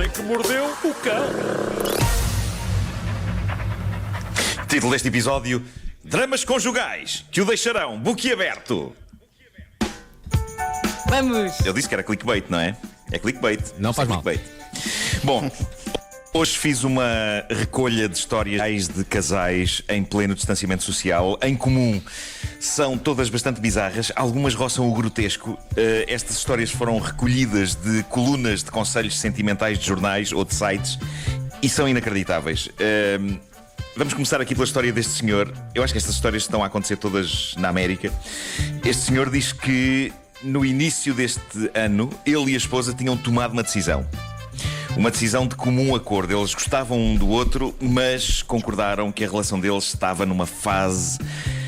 que mordeu o cão. Título deste episódio: Dramas conjugais que o deixarão boquiaberto. Vamos! Eu disse que era clickbait, não é? É clickbait. Não faz mal. Clickbait. Bom, hoje fiz uma recolha de histórias de casais em pleno distanciamento social. Em comum, são todas bastante bizarras. Algumas roçam o grotesco. Estas histórias foram recolhidas de colunas de conselhos sentimentais de jornais ou de sites e são inacreditáveis. Vamos começar aqui pela história deste senhor. Eu acho que estas histórias estão a acontecer todas na América. Este senhor diz que no início deste ano, ele e a esposa tinham tomado uma decisão. Uma decisão de comum acordo. Eles gostavam um do outro, mas concordaram que a relação deles estava numa fase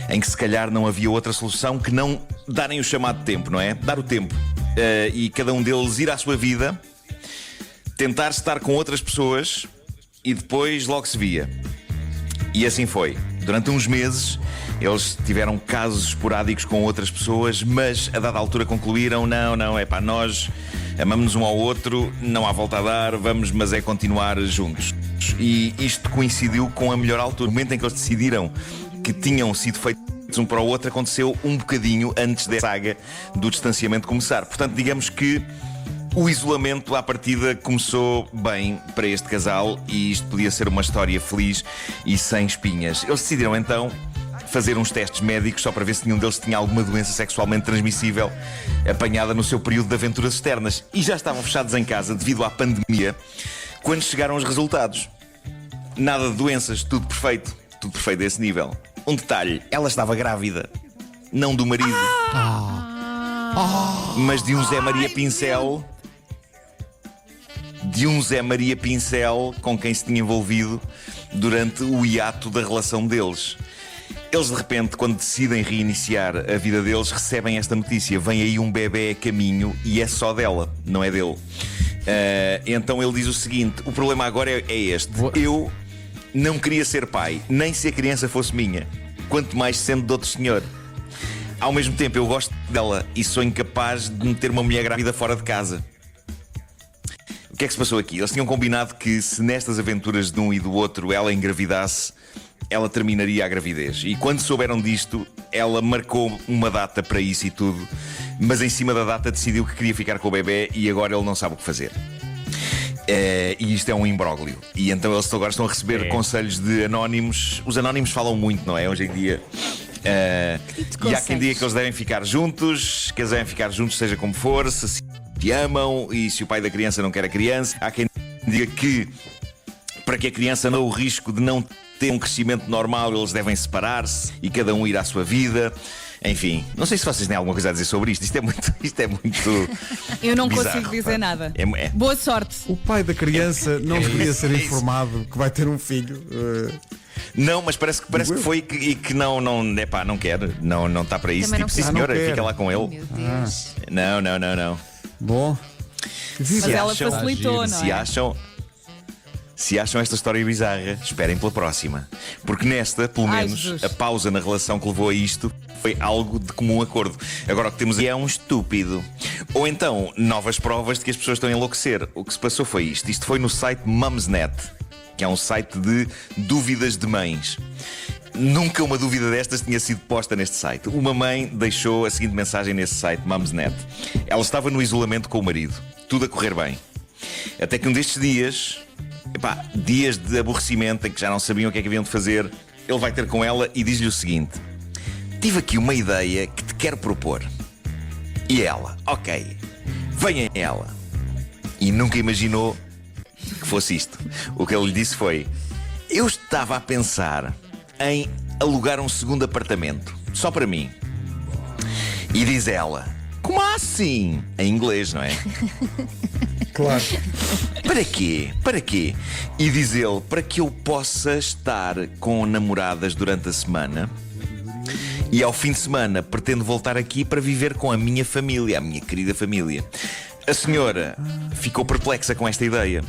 em que se calhar não havia outra solução que não darem o chamado tempo, não é? Dar o tempo. E cada um deles ir à sua vida, tentar estar com outras pessoas e depois logo se via. E assim foi. Durante uns meses, eles tiveram casos esporádicos com outras pessoas, mas a dada altura concluíram: não, é pá, nós amamos-nos um ao outro, não há volta a dar, vamos, mas é continuar juntos. E isto coincidiu com a melhor altura. O momento em que eles decidiram que tinham sido feitos um para o outro aconteceu um bocadinho antes da saga do distanciamento começar. Portanto, digamos que o isolamento à partida começou bem para este casal e isto podia ser uma história feliz e sem espinhas. Eles decidiram então fazer uns testes médicos só para ver se nenhum deles tinha alguma doença sexualmente transmissível apanhada no seu período de aventuras externas. E já estavam fechados em casa devido à pandemia quando chegaram os resultados. Nada de doenças, tudo perfeito a esse nível. Um detalhe: ela estava grávida, não do marido, mas de um Zé Maria Pincel. De um Zé Maria Pincel com quem se tinha envolvido durante o hiato da relação deles. Eles de repente, quando decidem reiniciar a vida deles, recebem esta notícia: vem aí um bebê a caminho e é só dela, não é dele. Então ele diz o seguinte: o problema agora é este. Eu não queria ser pai, nem se a criança fosse minha, quanto mais sendo de outro senhor. Ao mesmo tempo eu gosto dela e sou incapaz de meter uma mulher grávida fora de casa. O que é que se passou aqui? Eles tinham combinado que se nestas aventuras de um e do outro ela engravidasse, ela terminaria a gravidez. E quando souberam disto, ela marcou uma data para isso e tudo, mas em cima da data decidiu que queria ficar com o bebê e agora ele não sabe o que fazer. E isto é um imbróglio. E então eles agora estão a receber conselhos de anónimos. Os anónimos falam muito, não é? Hoje em dia. E há quem diga que eles devem ficar juntos, que eles devem ficar juntos seja como for, se amam e se o pai da criança não quer a criança. Há quem diga que para que a criança não o risco de não ter um crescimento normal, eles devem separar-se e cada um ir à sua vida. Enfim, não sei se vocês têm alguma coisa a dizer sobre isto. Isto é muito Eu não bizarro, consigo dizer nada. É. Boa sorte. O pai da criança não deveria ser informado que vai ter um filho. Não, mas parece que foi e que não quer, não está para isso. Também Tipo, não sim quer. senhora, Não quer. fica lá com ele. Meu Deus. Não. Bom. Mas ela acham- facilitou, não é? Se acham esta história bizarra, esperem pela próxima. Porque nesta, pelo Ai, menos, Jesus. a pausa na relação que levou a isto foi algo de comum acordo. Agora o que temos aí é um estúpido. Ou então, novas provas de que as pessoas estão a enlouquecer. O que se passou foi isto. Isto foi no site Mumsnet, que é um site de dúvidas de mães. Nunca uma dúvida destas tinha sido posta neste site. Uma mãe deixou a seguinte mensagem nesse site, Mumsnet. Ela estava no isolamento com o marido, tudo a correr bem. Até que um destes dias, dias de aborrecimento em que já não sabiam o que é que haviam de fazer, ele vai ter com ela e diz-lhe o seguinte: tive aqui uma ideia que te quero propor. E ela: ok, venha ela. E nunca imaginou que fosse isto. O que ele lhe disse foi: eu estava a pensar em alugar um segundo apartamento, só para mim. E diz ela: como assim? Em inglês, não é? Claro. Para quê? Para quê? E diz ele: para que eu possa estar com namoradas durante a semana e ao fim de semana pretendo voltar aqui para viver com a minha família, a minha querida família. A senhora ficou perplexa com esta ideia.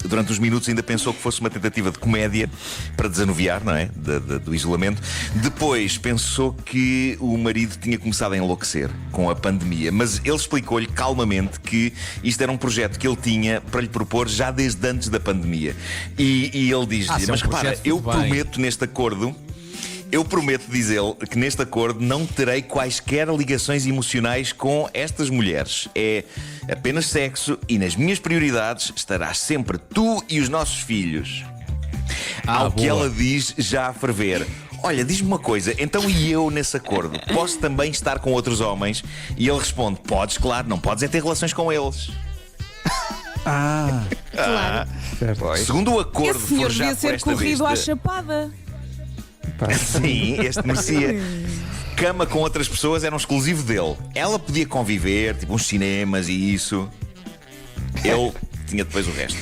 Durante uns minutos ainda pensou que fosse uma tentativa de comédia para desanuviar, não é? Do isolamento. Depois pensou que o marido tinha começado a enlouquecer com a pandemia. Mas ele explicou-lhe calmamente que isto era um projeto que ele tinha para lhe propor já desde antes da pandemia. E ele diz-lhe, mas repara, eu prometo neste acordo... Eu prometo, diz ele, que neste acordo não terei quaisquer ligações emocionais com estas mulheres. É apenas sexo e nas minhas prioridades estarás sempre tu e os nossos filhos. Ao que ela diz, já a ferver: olha, diz-me uma coisa, então e eu nesse acordo? Posso também estar com outros homens? E ele responde: podes, claro, não podes é ter relações com eles. Claro. Segundo o acordo Esse senhor devia forjado por ser esta corrido à besta... chapada. Sim, este merecia. Cama com outras pessoas era um exclusivo dele. Ela podia conviver, tipo uns cinemas e isso. Ele tinha depois o resto.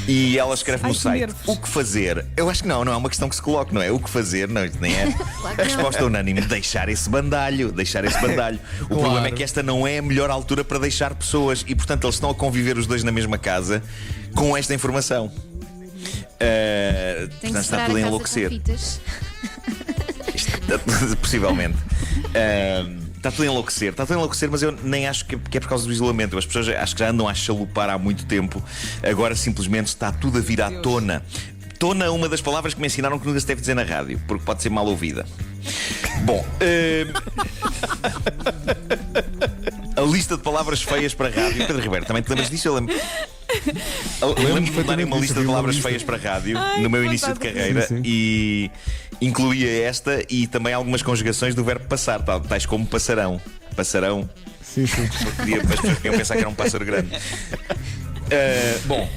E ela escreve no site: o que fazer? Eu acho que não é uma questão que se coloque, não é? O que fazer? Não, isto nem é. A resposta unânime: deixar esse bandalho. O problema é que esta não é a melhor altura para deixar pessoas. E portanto eles estão a conviver os dois na mesma casa com esta informação. Portanto está tudo a enlouquecer. Possivelmente. Está tudo a enlouquecer, mas eu nem acho que é por causa do isolamento. As pessoas acho que já andam a chalupar há muito tempo. Agora simplesmente está tudo a vir à tona. Tona é uma das palavras que me ensinaram que nunca se deve dizer na rádio, porque pode ser mal ouvida. Bom, a lista de palavras feias para a rádio. Pedro Ribeiro, também te lembras disso? Eu lembro-me de darem uma lista de palavras feias para a rádio no meu início de carreira. Sim. E incluía esta e também algumas conjugações do verbo passar, tais como passarão. Passarão. Sim. As pessoas podiam pensar que era um pássaro grande. Bom,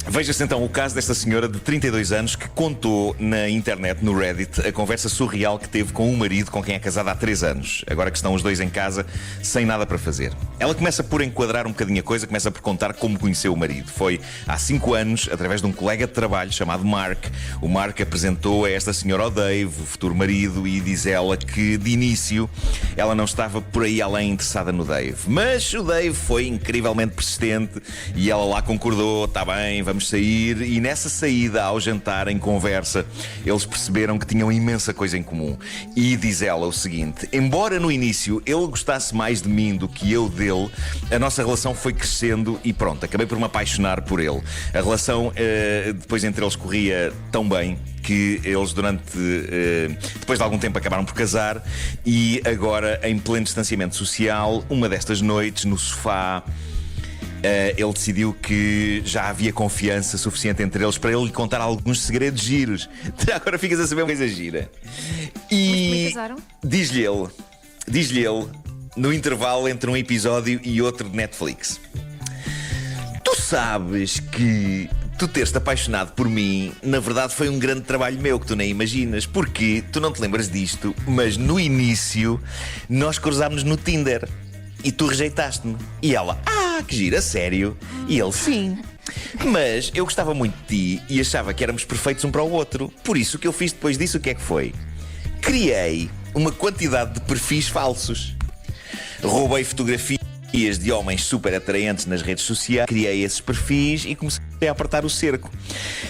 veja-se então o caso desta senhora de 32 anos que contou na internet, no Reddit, a conversa surreal que teve com um marido com quem é casada há 3 anos. Agora que estão os dois em casa, sem nada para fazer. Ela começa por enquadrar um bocadinho a coisa, começa por contar como conheceu o marido. Foi há 5 anos, através de um colega de trabalho chamado Mark. O Mark apresentou a esta senhora ao Dave, o futuro marido, e diz ela que, de início, ela não estava por aí além interessada no Dave. Mas o Dave foi incrivelmente persistente e ela lá concordou: está bem, vamos sair. E nessa saída, ao jantar, em conversa, eles perceberam que tinham imensa coisa em comum. E diz ela o seguinte: embora no início ele gostasse mais de mim do que eu dele, a nossa relação foi crescendo e pronto, acabei por me apaixonar por ele. A relação depois entre eles corria tão bem que eles depois de algum tempo acabaram por casar. E agora, em pleno distanciamento social, uma destas noites no sofá, ele decidiu que já havia confiança suficiente entre eles para ele lhe contar alguns segredos giros. Agora ficas a saber uma coisa gira. E diz-lhe ele, no intervalo entre um episódio e outro de Netflix: tu sabes que tu teres-te apaixonado por mim, na verdade foi um grande trabalho meu que tu nem imaginas, porque tu não te lembras disto, mas no início nós cruzámos no Tinder e tu rejeitaste-me. E ela: que gira, a sério? E ele: sim. Mas eu gostava muito de ti e achava que éramos perfeitos um para o outro. Por isso, o que eu fiz depois disso, o que é que foi? Criei uma quantidade de perfis falsos. Roubei fotografias de homens super atraentes nas redes sociais, criei esses perfis e comecei a apertar o cerco.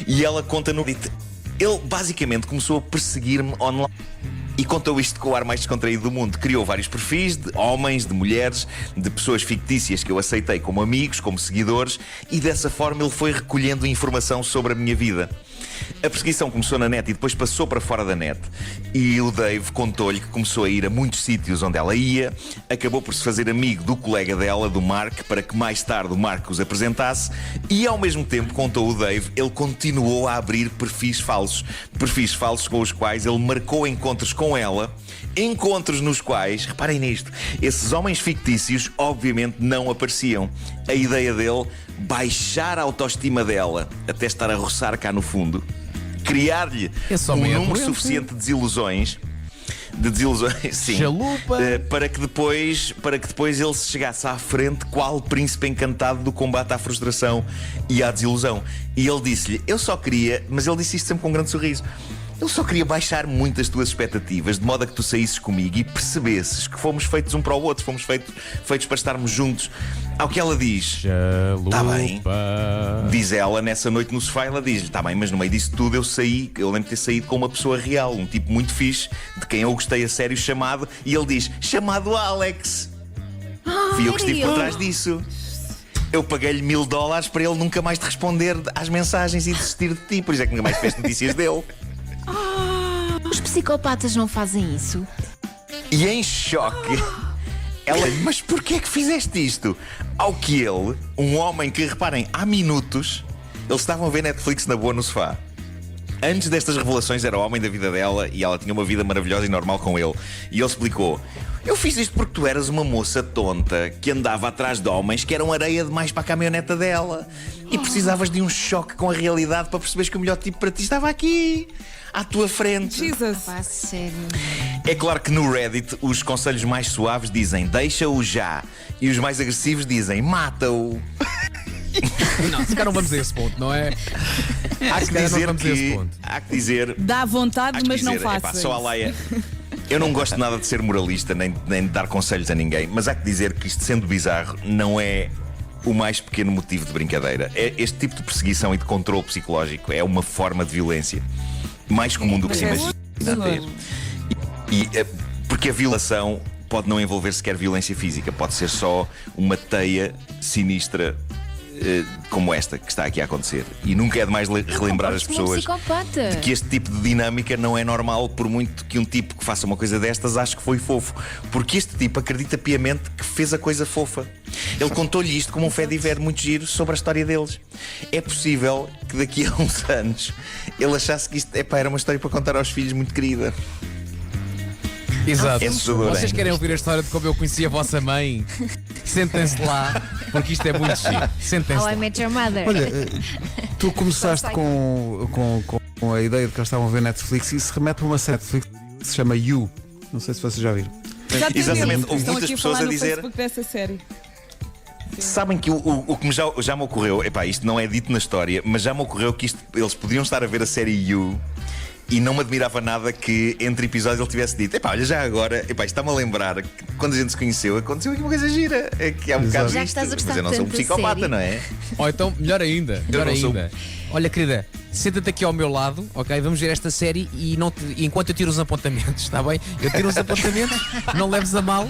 E ela conta no Reddit: ele basicamente começou a perseguir-me online. E contou isto com o ar mais descontraído do mundo. Criou vários perfis de homens, de mulheres, de pessoas fictícias que eu aceitei como amigos, como seguidores, e dessa forma ele foi recolhendo informação sobre a minha vida. A perseguição começou na net e depois passou para fora da net. E o Dave contou-lhe que começou a ir a muitos sítios onde ela ia, acabou por se fazer amigo do colega dela, do Mark, para que mais tarde o Mark os apresentasse. E ao mesmo tempo, contou o Dave, ele continuou a abrir perfis falsos com os quais ele marcou encontros com ela. Encontros nos quais, reparem nisto, esses homens fictícios obviamente não apareciam. A ideia dele: baixar a autoestima dela até estar a roçar cá no fundo, criar-lhe um número suficiente de desilusões, sim, para que depois ele se chegasse à frente qual príncipe encantado do combate à frustração e à desilusão. E ele disse-lhe: eu só queria, mas ele disse isto sempre com um grande sorriso, Ele só queria baixar muito as tuas expectativas, de modo a que tu saísses comigo e percebesses que fomos feitos um para o outro, fomos feitos para estarmos juntos. Ao que ela diz: tá bem. Diz ela nessa noite no sofá, ela diz-lhe: tá bem, mas no meio disso tudo eu lembro de ter saído com uma pessoa real, um tipo muito fixe, de quem eu gostei a sério, chamado, e ele diz: chamado Alex. Fui eu que estive por trás disso. Eu paguei-lhe $1000 para ele nunca mais te responder às mensagens e desistir de ti. Por isso é que nunca mais tiveste notícias dele. Os psicopatas não fazem isso. E em choque, ela: mas porquê é que fizeste isto? Ao que ele, um homem que, reparem, há minutos, eles estavam a ver Netflix na boa no sofá. Antes destas revelações era o homem da vida dela e ela tinha uma vida maravilhosa e normal com ele. E ele explicou: eu fiz isto porque tu eras uma moça tonta que andava atrás de homens que eram areia demais para a caminhoneta dela. E precisavas de um choque com a realidade para perceberes que o melhor tipo para ti estava aqui, à tua frente. Jesus. Pá, sério. É claro que no Reddit os conselhos mais suaves dizem: deixa-o já. E os mais agressivos dizem: mata-o. Não, se calhar não vamos a esse ponto, não é? Há que dizer vamos a esse que. ponto. Há que dizer. Dá vontade, Há que mas não dizer, faça. só a Laia. Eu não gosto nada de ser moralista, nem de dar conselhos a ninguém, mas há que dizer que isto, sendo bizarro, não é o mais pequeno motivo de brincadeira. Este tipo de perseguição e de controle psicológico é uma forma de violência mais comum do que se imagina ter. Porque a violação pode não envolver sequer violência física, pode ser só uma teia sinistra como esta que está aqui a acontecer. E nunca é demais relembrar as pessoas de que este tipo de dinâmica não é normal, por muito que um tipo que faça uma coisa destas ache que foi fofo. Porque este tipo acredita piamente que fez a coisa fofa. Ele contou-lhe isto como um fediver muito giro sobre a história deles. É possível que daqui a uns anos ele achasse que isto era uma história para contar aos filhos muito querida. Exato. É assustador, Vocês hein? querem ouvir a história de como eu conheci a vossa mãe? Sentem-se lá, porque isto é muito giro. Sentem-se How I lá. Met Your Mother. Olha, tu começaste com a ideia de que eles estavam a ver Netflix e isso remete a uma série Netflix que se chama You. Não sei se vocês já viram. Exatamente. Houve Estão muitas aqui a pessoas falar a no dizer. Facebook dessa série. Sabem que o que já me ocorreu, isto não é dito na história, mas já me ocorreu que eles podiam estar a ver a série You e não me admirava nada que entre episódios ele tivesse dito: olha, já agora, isto está-me a lembrar que quando a gente se conheceu aconteceu aqui uma coisa gira. É que há um bocado Já que disto, estás a gostar mas eu não sou um tanto da psicopata, série. não é? Ou então, melhor ainda. não sou- Olha, querida, senta-te aqui ao meu lado, ok? Vamos ver esta série e enquanto eu tiro os apontamentos, está bem? Eu tiro os apontamentos, não leves a mal.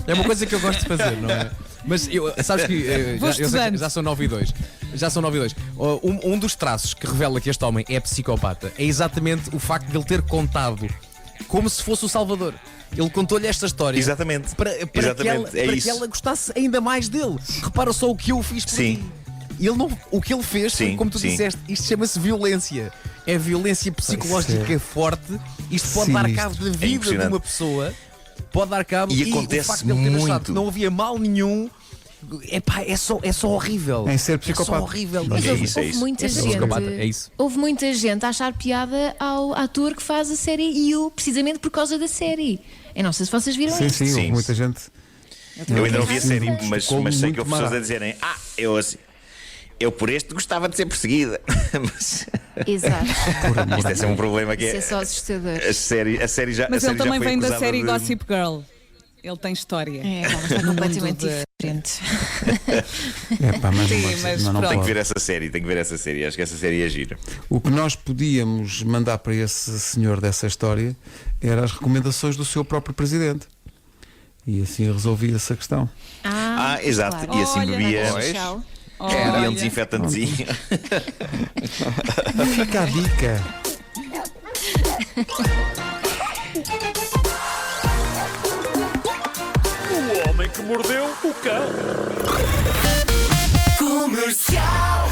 É uma coisa que eu gosto de fazer, não é? Mas sabes que Vou estudando. já são 9 e 2. Já são 9 e 2. Um dos traços que revela que este homem é psicopata é exatamente o facto de ele ter contado como se fosse o Salvador. Ele contou-lhe esta história Exatamente. para Exatamente, que é para isso. que ela gostasse ainda mais dele. Repara só o que eu fiz por Sim. ti. Ele não, o que ele fez, foi, Sim, como tu sim. disseste, isto chama-se violência. É violência psicológica é forte. Isto pode dar sinistro. cabo da vida de impressionante. uma pessoa. Pode dar cabo E o acontece facto de ele ter achado muito. que não havia mal nenhum. Epá, é só horrível. Em ser É psicopata. só horrível. Mas É houve, isso, é houve isso. muita É ser gente. psicopata, é isso. Houve muita gente a achar piada ao ator que faz a série You, precisamente por causa da série. Eu não sei se vocês viram Sim, isso. sim, houve Sim. muita gente. Eu ainda não vi a série, mas Ficou sei que muito houve pessoas marado. a dizerem: eu por este gostava de ser perseguida. Mas Exato. isto é sempre um problema que Isso é é. só assustador. A série já. Mas a ele série já também foi vem da acusada série de- Gossip Girl. Ele tem história. É, pá, está completamente mundo diferente. É pá, mas Sim, não, pode ser, mas não pronto. Tem que pode. ver essa série, Acho que essa série é gira. O que nós podíamos mandar para esse senhor dessa história era as recomendações do seu próprio presidente. E assim resolvia-se a questão. Exato. claro. E assim Olha, bebia. Pois. Tchau. Bebia um desinfetantezinho. Fica a dica. O homem que mordeu o cão. Comercial.